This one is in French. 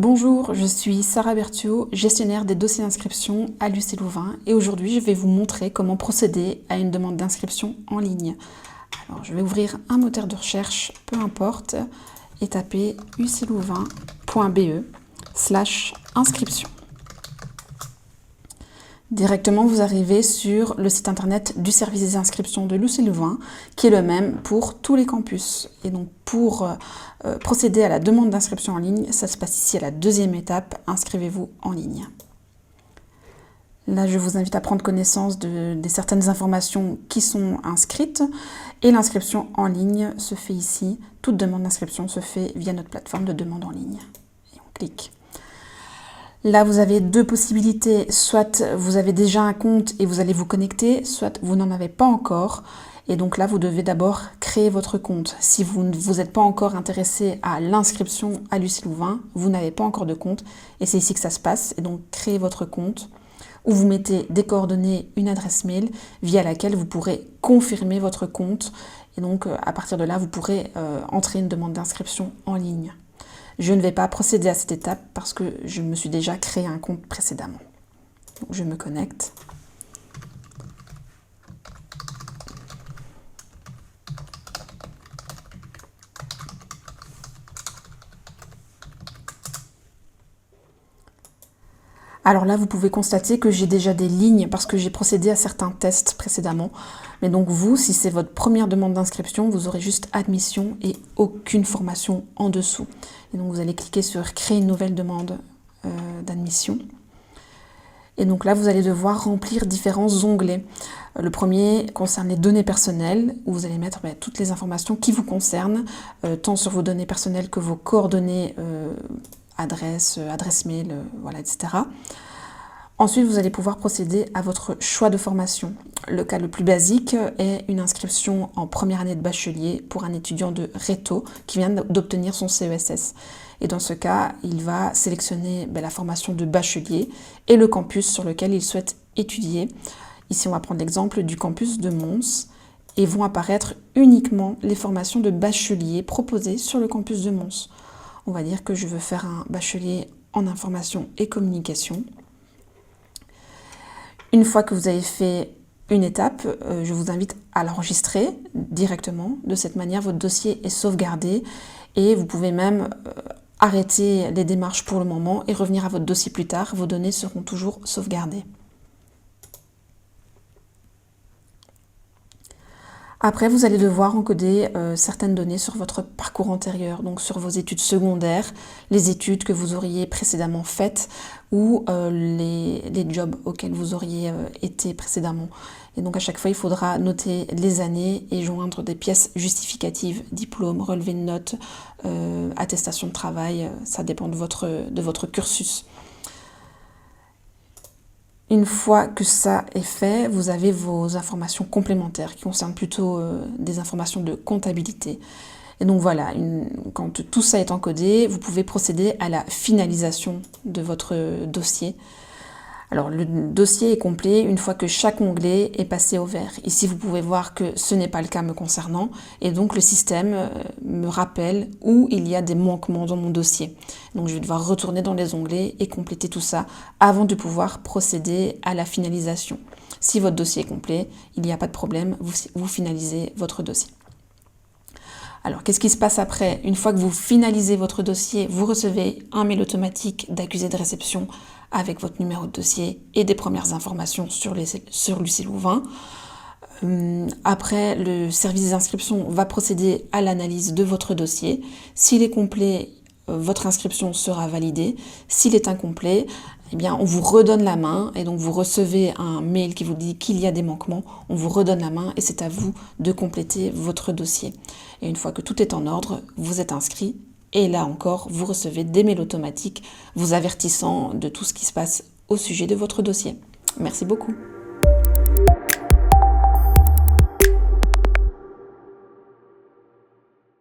Bonjour, je suis Sarah Berthiaud, gestionnaire des dossiers d'inscription à l'UC Louvain et aujourd'hui je vais vous montrer comment procéder à une demande d'inscription en ligne. Alors je vais ouvrir un moteur de recherche, peu importe, et taper uclouvain.be/inscription. Directement, vous arrivez sur le site internet du service des inscriptions de l'UC Louvain, qui est le même pour tous les campus. Et donc, pour procéder à la demande d'inscription en ligne, ça se passe ici à la deuxième étape, inscrivez-vous en ligne. Là, je vous invite à prendre connaissance de certaines informations qui sont inscrites. Et l'inscription en ligne se fait ici. Toute demande d'inscription se fait via notre plateforme de demande en ligne. Et on clique. Là, vous avez deux possibilités, soit vous avez déjà un compte et vous allez vous connecter, soit vous n'en avez pas encore. Et donc là, vous devez d'abord créer votre compte. Si vous ne vous êtes pas encore intéressé à l'inscription à l'UC Louvain, vous n'avez pas encore de compte. Et c'est ici que ça se passe. Et donc, créez votre compte où vous mettez des coordonnées, une adresse mail via laquelle vous pourrez confirmer votre compte. Et donc, à partir de là, vous pourrez entrer une demande d'inscription en ligne. Je ne vais pas procéder à cette étape parce que je me suis déjà créé un compte précédemment. Donc je me connecte. Alors là, vous pouvez constater que j'ai déjà des lignes parce que j'ai procédé à certains tests précédemment. Mais donc vous, si c'est votre première demande d'inscription, vous aurez juste admission et aucune formation en dessous. Et donc vous allez cliquer sur créer une nouvelle demande d'admission. Et donc là, vous allez devoir remplir différents onglets. Le premier concerne les données personnelles, où vous allez mettre toutes les informations qui vous concernent, tant sur vos données personnelles que vos coordonnées, adresse mail, voilà, etc. Ensuite, vous allez pouvoir procéder à votre choix de formation. Le cas le plus basique est une inscription en première année de bachelier pour un étudiant de Réto qui vient d'obtenir son CESS. Et dans ce cas, il va sélectionner la formation de bachelier et le campus sur lequel il souhaite étudier. Ici, on va prendre l'exemple du campus de Mons et vont apparaître uniquement les formations de bachelier proposées sur le campus de Mons. On va dire que je veux faire un bachelier en information et communication. Une fois que vous avez fait une étape, je vous invite à l'enregistrer directement. De cette manière, votre dossier est sauvegardé et vous pouvez même arrêter les démarches pour le moment et revenir à votre dossier plus tard. Vos données seront toujours sauvegardées. Après, vous allez devoir encoder certaines données sur votre parcours antérieur, donc sur vos études secondaires, les études que vous auriez précédemment faites ou les jobs auxquels vous auriez été précédemment. Et donc à chaque fois, il faudra noter les années et joindre des pièces justificatives, diplôme, relevé de notes, attestation de travail, ça dépend de votre cursus. Une fois que ça est fait, vous avez vos informations complémentaires qui concernent plutôt des informations de comptabilité. Et donc voilà, quand tout ça est encodé, vous pouvez procéder à la finalisation de votre dossier. Alors le dossier est complet une fois que chaque onglet est passé au vert. Ici, vous pouvez voir que ce n'est pas le cas me concernant et donc le système me rappelle où il y a des manquements dans mon dossier. Donc je vais devoir retourner dans les onglets et compléter tout ça avant de pouvoir procéder à la finalisation. Si votre dossier est complet, il n'y a pas de problème, vous finalisez votre dossier. Alors, qu'est-ce qui se passe après? Une fois que vous finalisez votre dossier, vous recevez un mail automatique d'accusé de réception avec votre numéro de dossier et des premières informations sur l'UC Louvain. Après, le service des inscriptions va procéder à l'analyse de votre dossier. S'il est complet, votre inscription sera validée. S'il est incomplet, eh bien, on vous redonne la main et donc vous recevez un mail qui vous dit qu'il y a des manquements. On vous redonne la main et c'est à vous de compléter votre dossier. Et une fois que tout est en ordre, vous êtes inscrit et là encore, vous recevez des mails automatiques vous avertissant de tout ce qui se passe au sujet de votre dossier. Merci beaucoup.